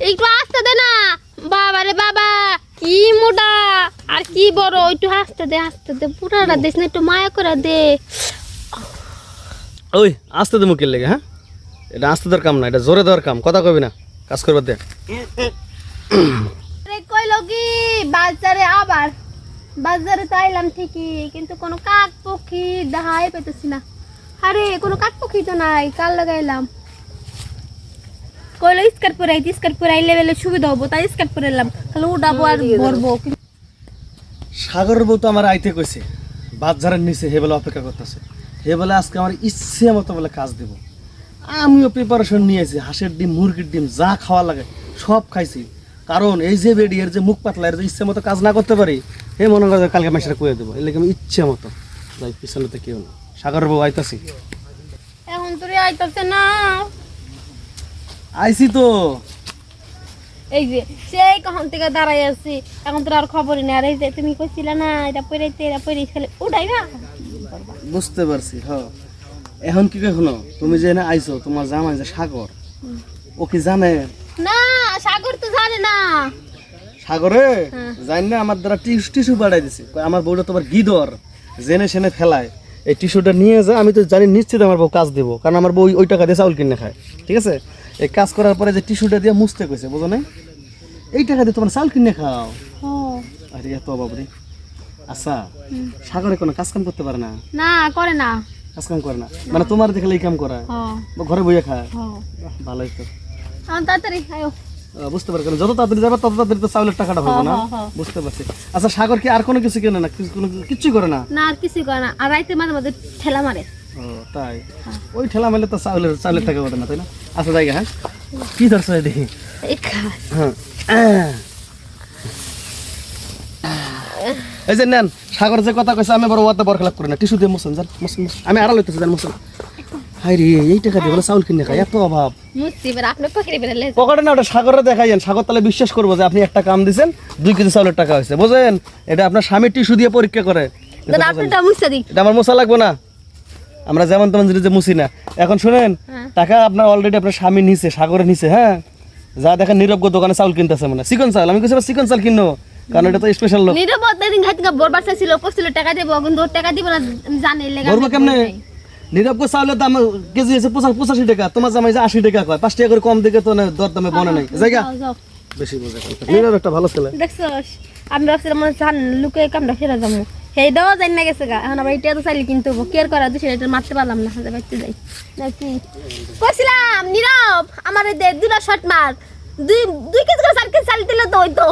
একটু আস্তে দে না। বাবা রে বাবা, কি মোটা আর কি বড়, একটু আস্তে দে পুরাটা দিস না, একটু মায়া করে দে। ওই আস্তে দে মুখের লেগে, হ্যাঁ এটা আস্তে দেওয়ার কাম না, এটা জোরে দেওয়ার কাম। কথা কবি না, কাজ করবার দে। কইলো কি বাজারে তো আইলাম ঠিকই, কিন্তু কোনো কাক পক্ষী দেখাই পেতেছি না। আরে কোনো কাক পক্ষী তো নাই, কাল লাগাইলাম। কইলো স্কার্ট পরাইলে বেলে সুবিধা হবো, তাই স্কার্ট পরে এলাম। তাহলে উঠাবো আর ভরবো। সাগরের বউ তো আমার আইতে কইছে, বাজারের নিচে হে বলে অপেক্ষা করতেছে। হে বলে আজকে আমার ইচ্ছে মতো বলে কাজ দেব। আমিও প্রিপারেশন নিয়েছি, হাঁসের ডিম মুরগির ডিম যা খাওয়া লাগে সব খাইছি। কারণ এই যে বেডি এর যে মুখ পাতলা, এর যে ইচ্ছে মতো কাজ না করতে পারি, হে মনে করে কালকে মাসের কয়ে দেবো। এর লেগে আমি ইচ্ছে মতো যাই, পিছনে তো কেউ না। সাগরের বউ আইতাছি। এখন তোরে আইতাছে না। আইছি তো, এই যে সেই কখন থেকে দাঁড়াই আছি, এখন তোর আর খবরই নেই। আর এই যে তুমি কইছিলে না এটা পড়াইতে খালি উঠাই না। বুঝতে পারছি। হ্যাঁ এখন কি কখনো তুমি যে না আইছো, তোমার জামাই যে সাগর, ও কি জানে? না, সাগর তো জানে না। সাগরে জানি না, আমার দ্বারা টিস্যু পাঠাই দিছে। আমার বউটা তোমার গিদর জেনে সেনে ফেলায়। এই টিস্যুটা নিয়ে যা, আমি তো জানি নিশ্চিত আমার বউ কাজ দেবো, কারণ আমার বউ ওই টাকা দিয়ে চাউল কিনে খায়। ঠিক আছে, এই কাজ করার পরে যে টিস্যুটা দিয়ে মুছতে কইছে, বুঝো না? এই টাকা দিয়ে তোমার চাউল কিনে খাও। আরে এত বাবরে। আচ্ছা, সাগরে কোনো কাজ কাম করতে পারে না? না, করে না। কাজ কাম করে না মানে তোমার দেখলে এই কাম করায়, ঘরে বইয়ে খায়? ভালোই তো। তাড়াতাড়ি আয়ো। বুঝতে পারি, যত তাড়াতাড়ি যাবে তত তাড়াতাড়ি তো চাউলের টাকাটা হবে না। বুঝতে পারছি। আচ্ছা, সাগর কি আর কোনো কিছু কেনে না? কোনো কিচ্ছু করে না? না, আর কিছু করে না। আর রাইতে মাঝে মাঝে ঠেলা মারে। ও তাই? ওই ঠেলা মেলে তো চাউলের টাকা ওঠে না, তাই না? আচ্ছা জায়গা, হ্যাঁ কি ধরছো দেখি। হ্যাঁ এই যে নেন, সাগর যে কথা কইছে আমি বড় ওয়াতে বরখলাপ করি না। টিস্যু দিয়ে মুছেন, যান মুছেন। আমি আড়াল হইতেছি, যান মুছেন। হাই রে, এই টাকা দিয়ে বলে চাউল কিনে খাই, এত অভাব। পকেটে না, ওটা সাগরে দেখাইয়েন। সাগর তাহলে বিশ্বাস করবো যে আপনি একটা কাম দিচ্ছেন, 2 কেজি চাউলের টাকা হয়েছে। বুঝেন, এটা আপনার স্বামী টিস্যু দিয়ে পরীক্ষা করে। এটা আমার মোছা লাগবো না, আমরা যেমন তেমন জিনিস মুছি না। এখন শুনেন, টাকা আপনার অলরেডি আপনার স্বামী নিছে, সাগরে নিছে। হ্যাঁ, যা দেখেন নীরব দোকানে চাউল কিনতেছে, মানে চিকন চাউল। আমি কিছু চিকন চাউল কিনো, কারণ এটা তো স্পেশাল লোক। নীরব দিন খাইতে বরবার চাইছিল, কইছিল টাকা দেব, কিন্তু টাকা দিব না জানে লাগা। বলবো কেমনে? নীরব চাউলের দাম কেজি হচ্ছে 85 টাকা, তোমার জামাই যে 80 টাকা কয়। 5 টাকা করে কম দিকে তো দর দামে বনে নাই জায়গা বেশি বোঝে। নীরব একটা ভালো ছেলে। দেখছস, আমি ভাবছিলাম মনে জান লুকে কামটা ফেরা যাবো, সেই দাও জানি না গেছে গা। এখন আবার এটা তো চাইলে কিন্তু কেয়ার করা 200 টাকা মারতে পারলাম না, বাইতে যাই নাকি। কইছিলাম নীরব আমার দে 2 শট মার, 2 কেজি করে 4 কেজি চাল দিলে তো হইতো।